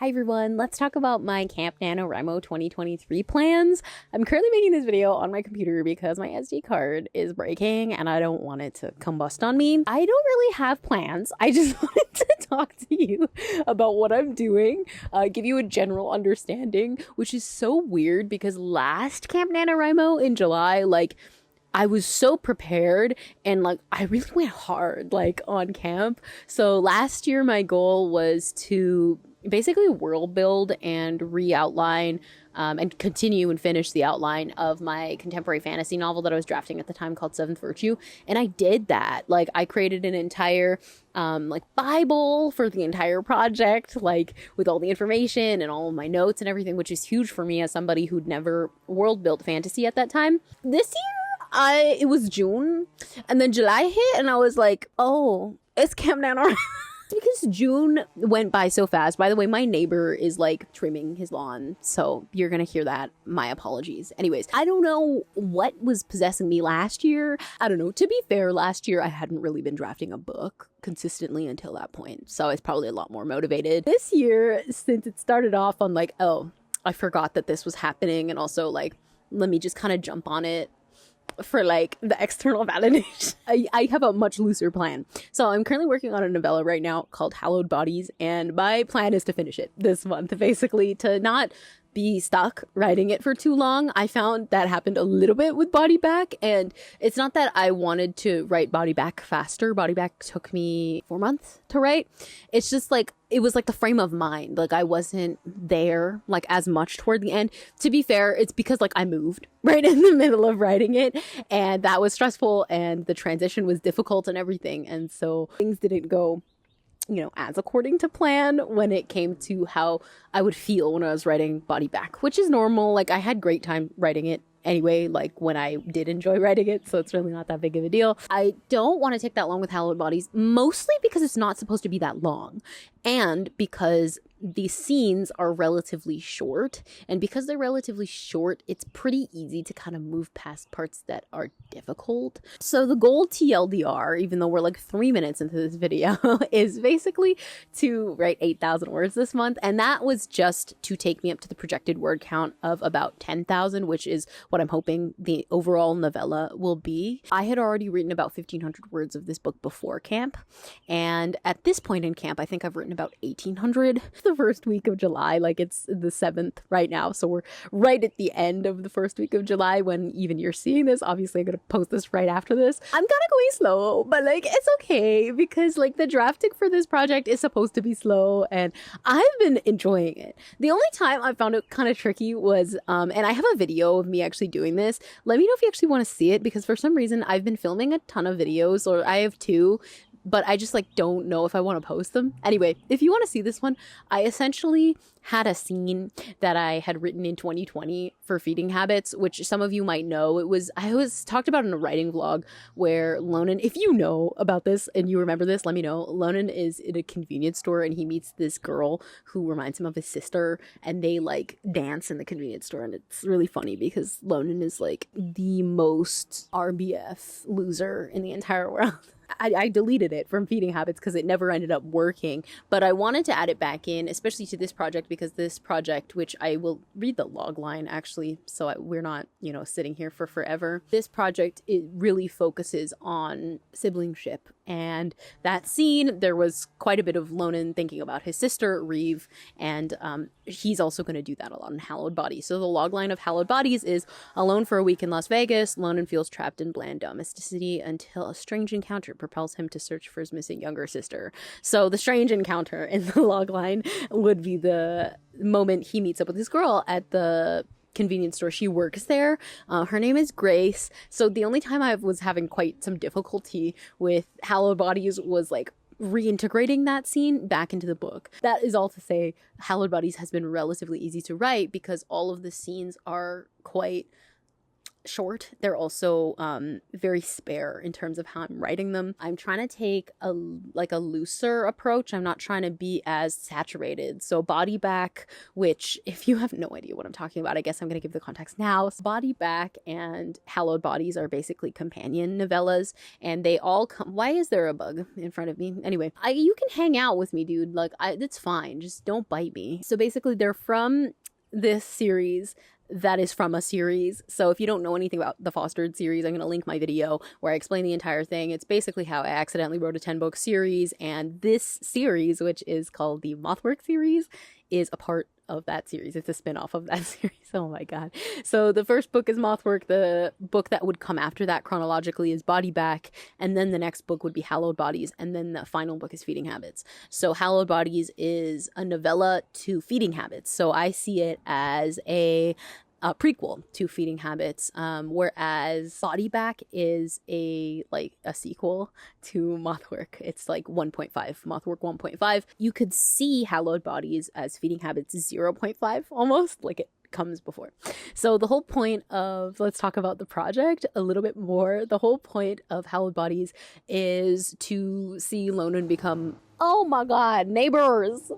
Hi everyone, let's talk about my Camp NaNoWriMo 2023 plans. I'm currently making this video on my computer because my SD card is breaking and I don't want it to combust on me. I don't really have plans. I just wanted to talk to you about what I'm doing, give you a general understanding, which is so weird because last Camp NaNoWriMo in July, I was so prepared and I really went hard on camp. So last year my goal was to basically world build and re-outline and continue and finish the outline of my contemporary fantasy novel that I was drafting at the time called Seventh Virtue. And I did that. I created an entire Bible for the entire project, with all the information and all of my notes and everything, which is huge for me as somebody who'd never world built fantasy at that time. This year, it was June and then July hit and I was like, oh, it's Camp NaNoWriMo. Because June went by so fast. By the way, my neighbor is trimming his lawn, so you're gonna hear that. My apologies. Anyways, I don't know what was possessing me last year. I don't know. To be fair, last year I hadn't really been drafting a book consistently until that point, so I was probably a lot more motivated. This year, since it started off on oh, I forgot that this was happening, and also let me just kind of jump on it for the external validation. I have a much looser plan. So I'm currently working on a novella right now called Hallowed Bodies, and my plan is to finish it this month, basically to not be stuck writing it for too long. I found that happened a little bit with Body Back, and it's not that I wanted to write Body Back faster. Body Back took me 4 months to write. It's just it was the frame of mind. I wasn't there as much toward the end. To be fair, it's because I moved right in the middle of writing it, and that was stressful, and the transition was difficult and everything, and so things didn't go as according to plan when it came to how I would feel when I was writing Body Back, which is normal. I had great time writing it anyway, when I did enjoy writing it, so it's really not that big of a deal. I don't want to take that long with Hallowed Bodies, mostly because it's not supposed to be that long, and because the scenes are relatively short, and because they're relatively short, it's pretty easy to kind of move past parts that are difficult. So the goal TLDR, even though we're 3 minutes into this video, is basically to write 8,000 words this month, and that was just to take me up to the projected word count of about 10,000, which is what I'm hoping the overall novella will be. I had already written about 1,500 words of this book before camp, and at this point in camp, I think I've written about 1,800. The first week of July, it's the 7th right now, so we're right at the end of the first week of July when even you're seeing this. Obviously I'm gonna post this right after this. I'm kind of going slow, but it's okay because the drafting for this project is supposed to be slow, and I've been enjoying it. The only time I found it kind of tricky was and I have a video of me actually doing this. Let me know if you actually want to see it, because for some reason I've been filming a ton of videos, or I have two, but I just don't know if I want to post them. Anyway, if you want to see this one, I essentially had a scene that I had written in 2020 for Feeding Habits, which some of you might know. I was talked about in a writing vlog where Lonan, if you know about this and you remember this, let me know. Lonan is in a convenience store and he meets this girl who reminds him of his sister, and they dance in the convenience store, and it's really funny because Lonan is the most RBF loser in the entire world. I deleted it from Feeding Habits because it never ended up working, but I wanted to add it back in, especially to this project, because this project, which I will read the log line actually, so we're not, sitting here for forever. This project, it really focuses on siblingship, and that scene, there was quite a bit of Lonan thinking about his sister, Reeve, and he's also going to do that a lot in Hallowed Bodies. So the log line of Hallowed Bodies is: alone for a week in Las Vegas, Lonan feels trapped in bland domesticity until a strange encounter propels him to search for his missing younger sister. So the strange encounter in the log line would be the moment he meets up with his girl at the convenience store. She works there. Her name is Grace. So the only time I was having quite some difficulty with Hallowed Bodies was reintegrating that scene back into the book. That is all to say, Hallowed Bodies has been relatively easy to write because all of the scenes are quite short. They're also very spare in terms of how I'm writing them. I'm trying to take a looser approach. I'm not trying to be as saturated. So Body Back, which if you have no idea what I'm talking about, I guess I'm going to give the context now. So Body Back and Hallowed Bodies are basically companion novellas, and they all come. Why is there a bug in front of me? Anyway, you can hang out with me, dude. Like, it's fine. Just don't bite me. So basically, they're from this series that is from a series. So if you don't know anything about the Fostered series, I'm going to link my video where I explain the entire thing. It's basically how I accidentally wrote a 10-book series, and this series, which is called the Mothwork series, is a part of that series. It's a spin-off of that series. Oh my god. So the first book is Mothwork. The book that would come after that chronologically is Body Back, and then the next book would be Hallowed Bodies, and then the final book is Feeding Habits. So Hallowed Bodies is a novella to Feeding Habits. So I see it as a prequel to Feeding Habits, whereas Body Back is a sequel to Mothwork. It's like 1.5, Mothwork 1.5. You could see Hallowed Bodies as Feeding Habits 0.5 almost, like it comes before. So the whole point of, let's talk about the project a little bit more. The whole point of Hallowed Bodies is to see Lonan become, oh my god, neighbors.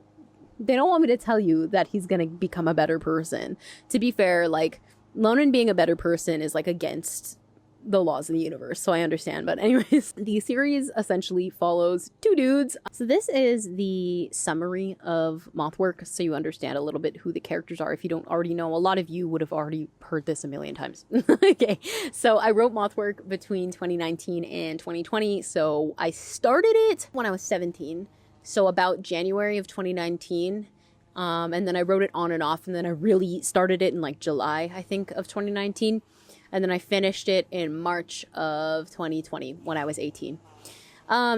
They don't want me to tell you that he's going to become a better person. To be fair, like, Lonan being a better person is, like, against the laws of the universe, so I understand. But anyways, the series essentially follows two dudes. So this is the summary of Mothwork, so you understand a little bit who the characters are if you don't already know. A lot of you would have already heard this a million times. Okay, so I wrote Mothwork between 2019 and 2020, so I started it when I was 17. So about January of 2019, and then I wrote it on and off, and then I really started it in like July, I think, of 2019, and then I finished it in March of 2020 when I was 18.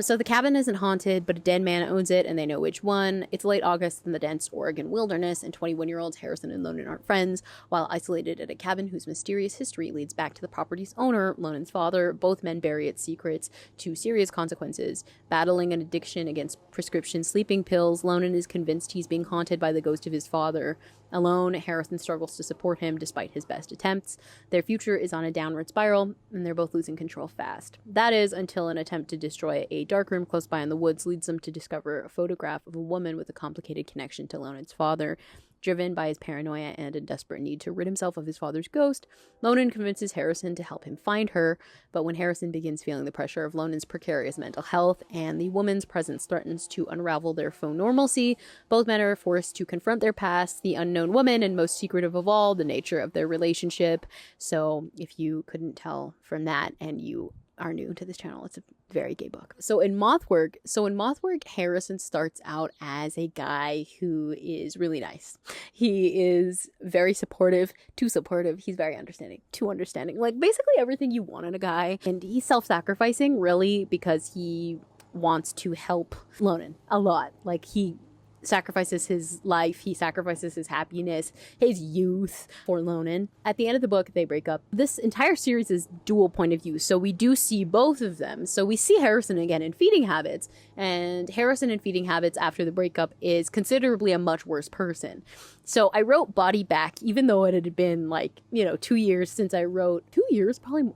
So the cabin isn't haunted, but a dead man owns it, and they know which one. It's late August in the dense Oregon wilderness, and 21-year-olds Harrison and Lonan aren't friends. While isolated at a cabin whose mysterious history leads back to the property's owner, Lonan's father, both men bury its secrets to serious consequences. Battling an addiction against prescription sleeping pills, Lonan is convinced he's being haunted by the ghost of his father. Alone, Harrison struggles to support him despite his best attempts. Their future is on a downward spiral, and they're both losing control fast. That is, until an attempt to destroy a darkroom close by in the woods leads them to discover a photograph of a woman with a complicated connection to Lonan's father. Driven by his paranoia and a desperate need to rid himself of his father's ghost, Lonan convinces Harrison to help him find her, but when Harrison begins feeling the pressure of Lonan's precarious mental health and the woman's presence threatens to unravel their faux normalcy, both men are forced to confront their past, the unknown woman, and most secretive of all, the nature of their relationship. So if you couldn't tell from that and you are new to this channel, it's a very gay book. So in Mothwork, Harrison starts out as a guy who is really nice. He is very supportive, too supportive. He's very understanding, too understanding. Like basically everything you want in a guy. And he's self-sacrificing really because he wants to help Lonan a lot. Like he sacrifices his life, he sacrifices his happiness, his youth for Lonan. At the end of the book, they break up. This entire series is dual point of view, so we do see both of them. So we see Harrison again in Feeding Habits, and Harrison in Feeding Habits after the breakup is considerably a much worse person. So I wrote Body Back, even though it had been 2 years since I wrote. 2 years? Probably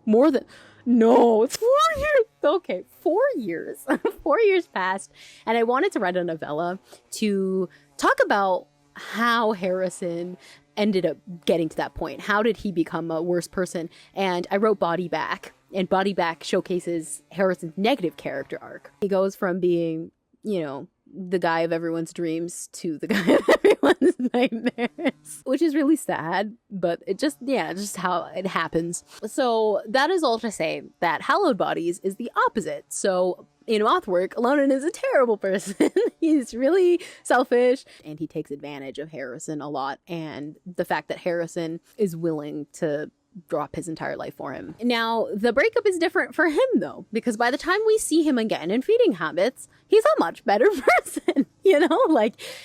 more than... No, it's 4 years. Okay, 4 years. 4 years passed. And I wanted to write a novella to talk about how Harrison ended up getting to that point. How did he become a worse person? And I wrote Body Back. And Body Back showcases Harrison's negative character arc. He goes from being, the guy of everyone's dreams to the guy of everyone's nightmares, which is really sad, but just how it happens. So that is all to say that Hallowed Bodies is the opposite. So in Mothwork, Lonan is a terrible person. He's really selfish and he takes advantage of Harrison a lot, and the fact that Harrison is willing to drop his entire life for him. Now, the breakup is different for him though, because by the time we see him again in Feeding Habits, he's a much better person,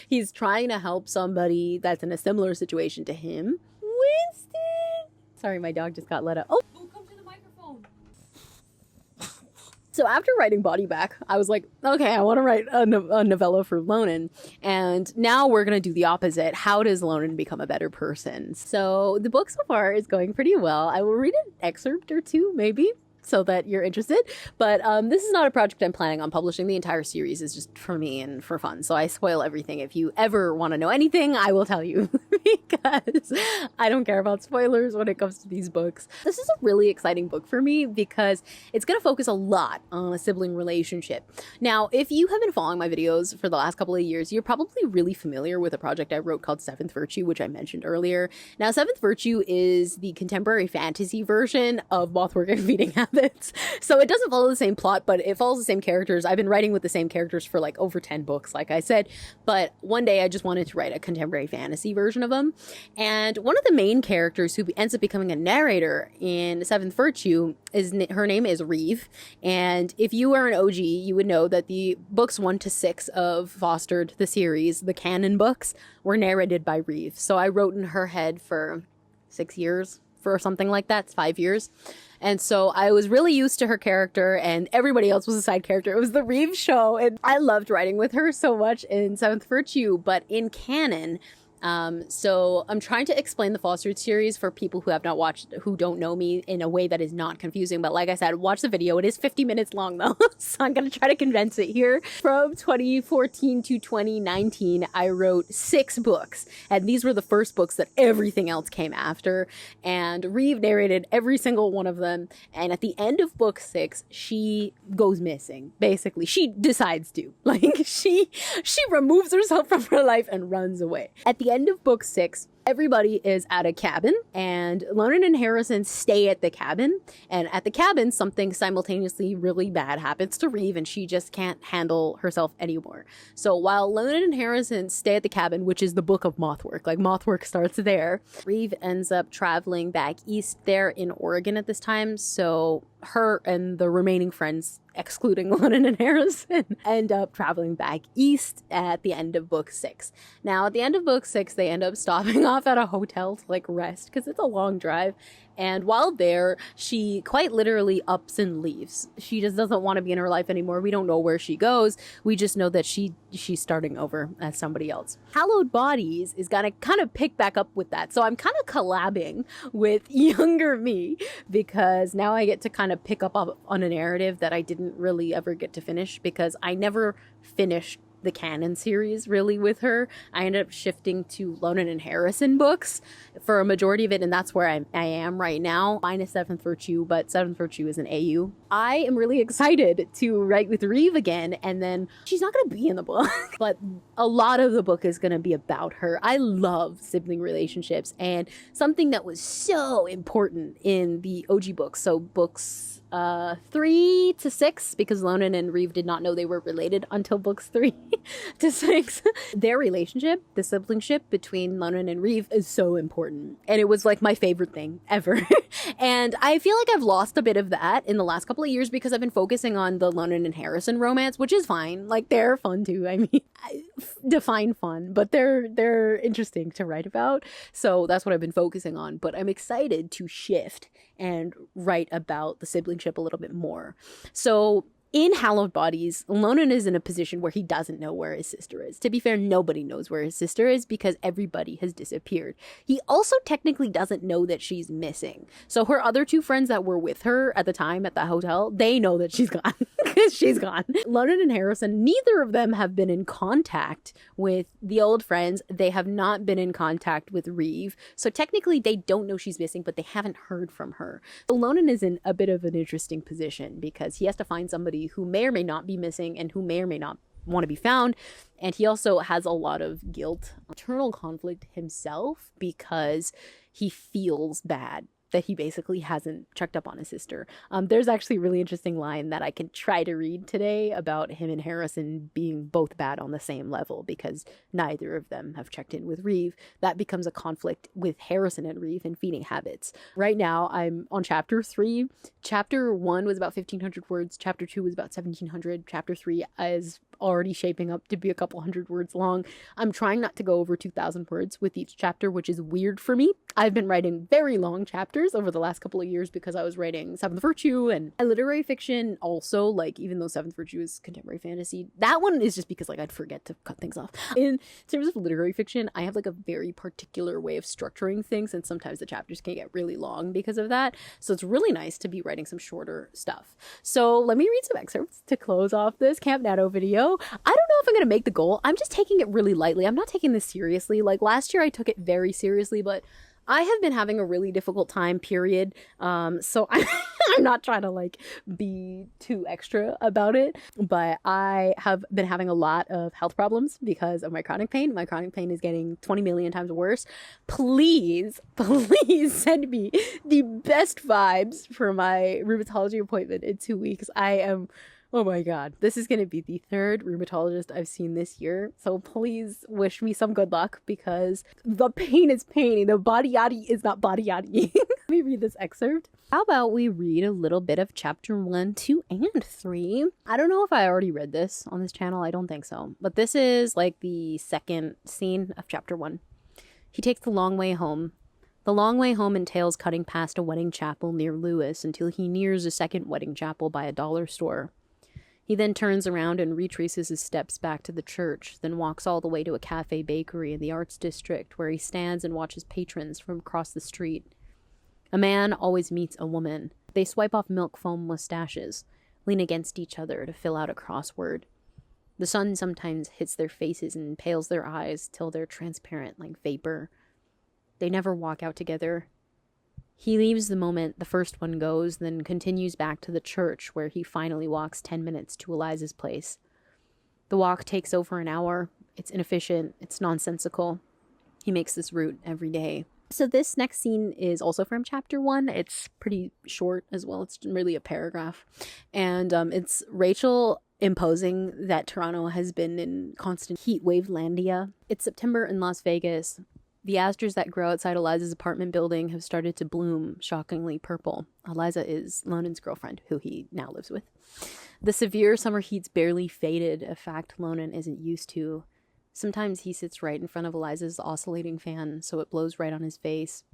he's trying to help somebody that's in a similar situation to him. Winston! Sorry, my dog just got let out. Oh, come to the microphone. So after writing Body Back, I was like, okay, I want to write a novella for Lonan. And now we're going to do the opposite. How does Lonan become a better person? So the book so far is going pretty well. I will read an excerpt or two, maybe, so that you're interested. But this is not a project I'm planning on publishing. The entire series is just for me and for fun. So I spoil everything. If you ever want to know anything, I will tell you because I don't care about spoilers when it comes to these books. This is a really exciting book for me because it's going to focus a lot on a sibling relationship. Now, if you have been following my videos for the last couple of years, you're probably really familiar with a project I wrote called Seventh Virtue, which I mentioned earlier. Now, Seventh Virtue is the contemporary fantasy version of Mothwork and Feeding Habits. So it doesn't follow the same plot, but it follows the same characters. I've been writing with the same characters for like over 10 books, like I said, but one day I just wanted to write a contemporary fantasy version of them. And one of the main characters who ends up becoming a narrator in Seventh Virtue her name is Reeve. And if you are an OG, you would know that the books 1 to 6 of Fostered, the series, the canon books, were narrated by Reeve. So I wrote in her head for 6 years, for something like that. It's 5 years. And so I was really used to her character and everybody else was a side character. It was the Reeve show. And I loved writing with her so much in Seventh Virtue, but in canon, so I'm trying to explain the Fostered series for people who have not watched, who don't know me, in a way that is not confusing. But like I said, watch the video. It is 50 minutes long though. So I'm going to try to condense it here. From 2014 to 2019, I wrote 6 books. And these were the first books that everything else came after. And Reeve narrated every single one of them. And at the end of book 6, she goes missing. Basically, she decides to. Like, she removes herself from her life and runs away. At the end of book 6, everybody is at a cabin, and Lonan and Harrison stay at the cabin. And at the cabin, something simultaneously really bad happens to Reeve, and she just can't handle herself anymore. So while Lonan and Harrison stay at the cabin, which is the book of Mothwork, like Mothwork starts there, Reeve ends up traveling back east. They're in Oregon at this time, so her and the remaining friends, excluding Lonan and Harrison, end up traveling back east at the end of book 6. Now, at the end of book 6, they end up stopping off at a hotel to like rest because it's a long drive. And while there, she quite literally ups and leaves. She just doesn't want to be in her life anymore. We don't know where she goes. We just know that she's starting over as somebody else. Hallowed Bodies is going to kind of pick back up with that. So I'm kind of collabing with younger me because now I get to kind of pick up on a narrative that I didn't really ever get to finish because I never finished the canon series really with her. I ended up shifting to Lonan and Harrison books for a majority of it, and that's where I am right now, minus Seventh Virtue, but Seventh Virtue is an AU. I am really excited to write with Reeve again, and then she's not going to be in the book, but a lot of the book is going to be about her. I love sibling relationships, and something that was so important in the OG books, so books 3 to 6, because Lonan and Reeve did not know they were related until books 3 to 6. Their relationship, the siblingship between Lonan and Reeve, is so important. And it was like my favorite thing ever. And I feel like I've lost a bit of that in the last couple of years because I've been focusing on the Lonan and Harrison romance, which is fine. Like, they're fun too. I mean, define fun, but they're interesting to write about. So that's what I've been focusing on. But I'm excited to shift and write about the siblingship a little bit more. So in Hallowed Bodies, Lonan is in a position where he doesn't know where his sister is. To be fair, nobody knows where his sister is because everybody has disappeared. He also technically doesn't know that she's missing. So her other 2 friends that were with her at the time at the hotel, they know that she's gone. She's gone. Lonan and Harrison, neither of them have been in contact with the old friends. They have not been in contact with Reeve. So technically they don't know she's missing, but they haven't heard from her. So Lonan is in a bit of an interesting position because he has to find somebody who may or may not be missing and who may or may not want to be found. And he also has a lot of guilt, internal conflict himself because he feels bad that he basically hasn't checked up on his sister. There's actually a really interesting line that I can try to read today about him and Harrison being both bad on the same level because neither of them have checked in with Reeve. That becomes a conflict with Harrison and Reeve in Feeding Habits. Right now, I'm on chapter 3. Chapter 1 was about 1,500 words. Chapter 2 was about 1,700. Chapter 3 is already shaping up to be a couple hundred words long. I'm trying not to go over 2,000 words with each chapter, which is weird for me. I've been writing very long chapters over the last couple of years because I was writing Seventh Virtue and literary fiction also, like, even though Seventh Virtue is contemporary fantasy, that one is just because, like, I'd forget to cut things off. In terms of literary fiction, I have, like, a very particular way of structuring things, and sometimes the chapters can get really long because of that. So it's really nice to be writing some shorter stuff. So let me read some excerpts to close off this Camp Nano video. I don't know if I'm going to make the goal. I'm just taking it really lightly. I'm not taking this seriously. Like, last year I took it very seriously, but I have been having a really difficult time, period. So I'm not trying to, like, be too extra about it, but I have been having a lot of health problems because of my chronic pain. My chronic pain is getting 20 million times worse. Please send me the best vibes for my rheumatology appointment in 2 weeks. Oh my god, this is going to be the third rheumatologist I've seen this year, so please wish me some good luck because the pain is paining. The body yaddy is not body yaddy. Let me read this excerpt. How about we read a little bit of chapter 1, 2, and 3. I don't know if I already read this on this channel. I don't think so. But this is like the second scene of chapter 1. He takes the long way home. The long way home entails cutting past a wedding chapel near Lewis until he nears a second wedding chapel by a dollar store. He then turns around and retraces his steps back to the church, then walks all the way to a cafe bakery in the arts district where he stands and watches patrons from across the street. A man always meets a woman. They swipe off milk foam mustaches, lean against each other to fill out a crossword. The sun sometimes hits their faces and pales their eyes till they're transparent like vapor. They never walk out together. He leaves the moment the first one goes, then continues back to the church where he finally walks 10 minutes to Eliza's place. The walk takes over an hour. It's inefficient. It's nonsensical. He makes this route every day. So this next scene is also from chapter 1. It's pretty short as well. It's really a paragraph. And it's Rachel imposing that Toronto has been in constant heat wave landia. It's September in Las Vegas. The asters that grow outside Eliza's apartment building have started to bloom, shockingly purple. Eliza is Lonan's girlfriend, who he now lives with. The severe summer heat's barely faded, a fact Lonan isn't used to. Sometimes he sits right in front of Eliza's oscillating fan, so it blows right on his face.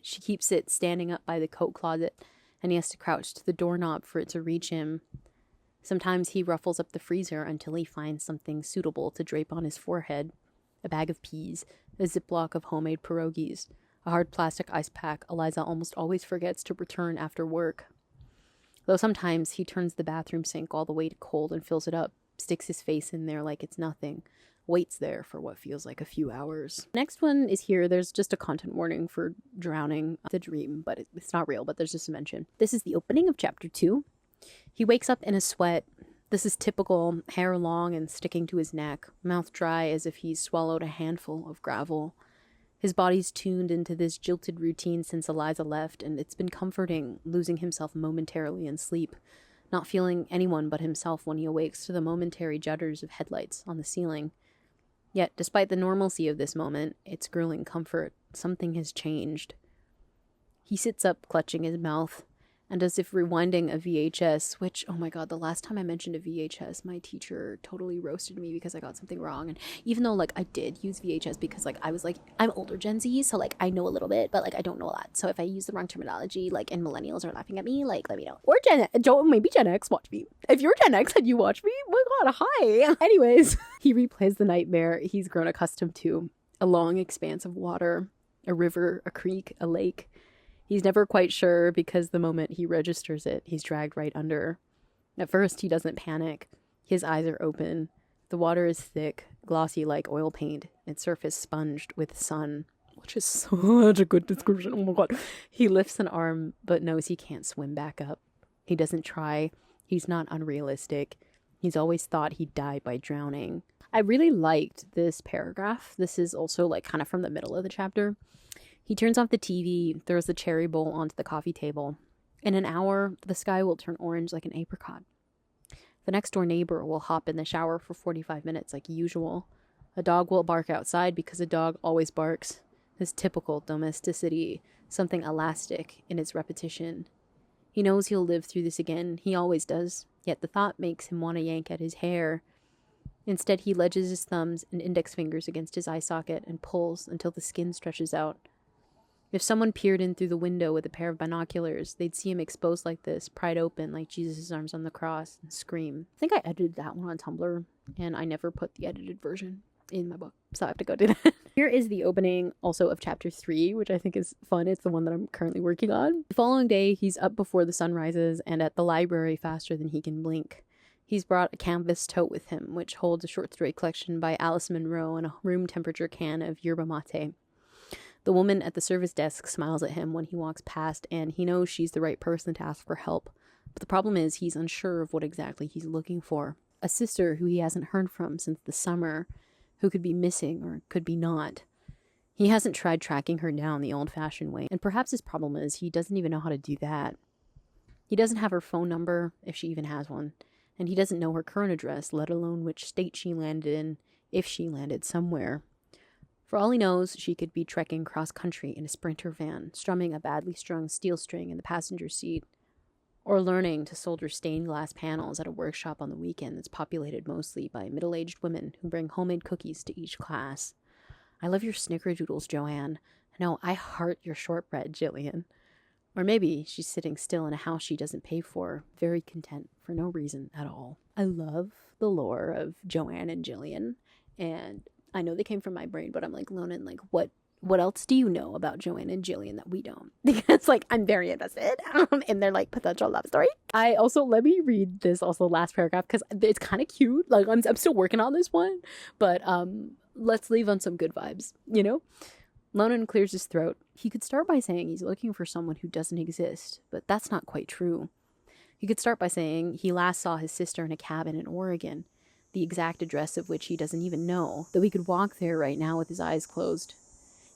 She keeps it standing up by the coat closet, and he has to crouch to the doorknob for it to reach him. Sometimes he ruffles up the freezer until he finds something suitable to drape on his forehead. A bag of peas, a Ziploc of homemade pierogies, a hard plastic ice pack Eliza almost always forgets to return after work. Though sometimes he turns the bathroom sink all the way to cold and fills it up, sticks his face in there like it's nothing, waits there for what feels like a few hours. Next one is here. There's just a content warning for drowning the dream, but it's not real, but there's just a mention. This is the opening of chapter 2. He wakes up in a sweat. This is typical, hair long and sticking to his neck, mouth dry as if he's swallowed a handful of gravel. His body's tuned into this jilted routine since Eliza left, and it's been comforting, losing himself momentarily in sleep, not feeling anyone but himself when he awakes to the momentary judders of headlights on the ceiling. Yet, despite the normalcy of this moment, its grueling comfort, something has changed. He sits up, clutching his mouth, and as if rewinding a VHS, which, oh my god, the last time I mentioned a VHS, my teacher totally roasted me because I got something wrong. And even though, like, I did use VHS because, like, I was like, I'm older Gen Z, so, like, I know a little bit, but, like, I don't know a lot. So if I use the wrong terminology, like, and millennials are laughing at me, like, let me know. Or maybe Gen X, watch me. If you're Gen X and you watch me, oh my god, hi. Anyways, he replays the nightmare he's grown accustomed to. A long expanse of water, a river, a creek, a lake. He's never quite sure because the moment he registers it, he's dragged right under. At first, he doesn't panic. His eyes are open. The water is thick, glossy like oil paint, its surface sponged with sun, which is such a good description. Oh my god. He lifts an arm, but knows he can't swim back up. He doesn't try. He's not unrealistic. He's always thought he'd die by drowning. I really liked this paragraph. This is also, like, kind of from the middle of the chapter. He turns off the TV, throws the cherry bowl onto the coffee table. In an hour, the sky will turn orange like an apricot. The next door neighbor will hop in the shower for 45 minutes like usual. A dog will bark outside because a dog always barks. His typical domesticity, something elastic in its repetition. He knows he'll live through this again. He always does. Yet the thought makes him want to yank at his hair. Instead, he ledges his thumbs and index fingers against his eye socket and pulls until the skin stretches out. If someone peered in through the window with a pair of binoculars, they'd see him exposed like this, pried open like Jesus' arms on the cross, and scream. I think I edited that one on Tumblr, and I never put the edited version in my book, so I have to go do that. Here is the opening also of chapter 3, which I think is fun. It's the one that I'm currently working on. The following day, he's up before the sun rises and at the library faster than he can blink. He's brought a canvas tote with him, which holds a short story collection by Alice Munro and a room temperature can of yerba mate. The woman at the service desk smiles at him when he walks past, and he knows she's the right person to ask for help. But the problem is he's unsure of what exactly he's looking for. A sister who he hasn't heard from since the summer, who could be missing or could be not. He hasn't tried tracking her down the old-fashioned way, and perhaps his problem is he doesn't even know how to do that. He doesn't have her phone number, if she even has one, and he doesn't know her current address, let alone which state she landed in, if she landed somewhere. For all he knows, she could be trekking cross-country in a Sprinter van, strumming a badly strung steel string in the passenger seat, or learning to solder stained glass panels at a workshop on the weekend that's populated mostly by middle-aged women who bring homemade cookies to each class. I love your snickerdoodles, Joanne. No, I heart your shortbread, Jillian. Or maybe she's sitting still in a house she doesn't pay for, very content for no reason at all. I love the lore of Joanne and Jillian, and I know they came from my brain, but I'm like, Lonan, like, what else do you know about Joanne and Jillian that we don't? Because, like, I'm very invested in their, like, potential love story. Let me read this also last paragraph, because it's kind of cute. Like, I'm still working on this one, but let's leave on some good vibes, you know? Lonan clears his throat. He could start by saying he's looking for someone who doesn't exist, but that's not quite true. He could start by saying he last saw his sister in a cabin in Oregon, the exact address of which he doesn't even know, though he could walk there right now with his eyes closed.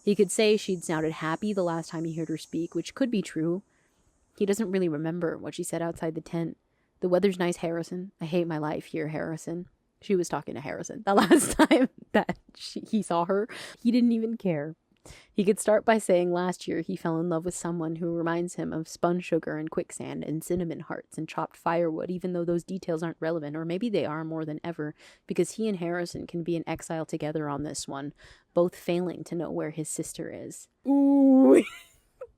He could say she'd sounded happy the last time he heard her speak, which could be true. He doesn't really remember what she said outside the tent. The weather's nice, Harrison. I hate my life here, Harrison. She was talking to Harrison the last time that he saw her. He didn't even care. He could start by saying last year he fell in love with someone who reminds him of spun sugar and quicksand and cinnamon hearts and chopped firewood, even though those details aren't relevant, or maybe they are more than ever, because he and Harrison can be in exile together on this one, both failing to know where his sister is. Ooh.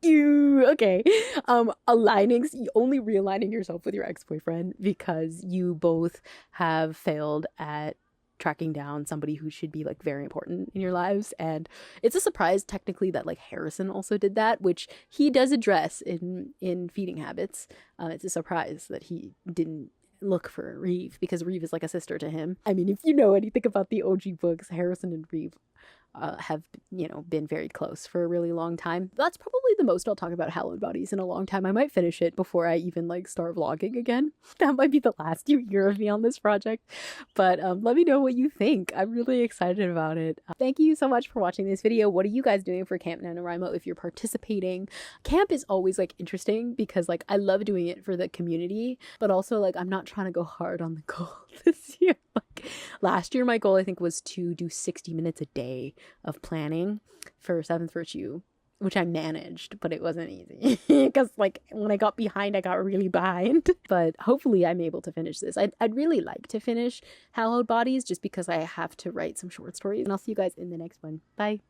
Okay. Only realigning yourself with your ex-boyfriend because you both have failed at tracking down somebody who should be like very important in your lives. And it's a surprise technically that like Harrison also did that, which he does address in Feeding Habits. It's a surprise that he didn't look for Reeve, because Reeve is like a sister to him. I mean, if you know anything about the OG books, Harrison and Reeve have, been very close for a really long time. That's probably the most I'll talk about Hallowed Bodies in a long time. I might finish it before I even start vlogging again. That might be the last you hear of me on this project, but let me know what you think. I'm really excited about it. Thank you so much for watching this video. What are you guys doing for Camp NaNoWriMo if you're participating? Camp is always interesting because I love doing it for the community, but also I'm not trying to go hard on the goal this year. Last year my goal I think was to do 60 minutes a day of planning for Seventh Virtue, which I managed, but it wasn't easy because when I got behind, I got really behind. But hopefully I'm able to finish this. I'd really like to finish Hallowed Bodies just because I have to write some short stories, and I'll see you guys in the next one. Bye.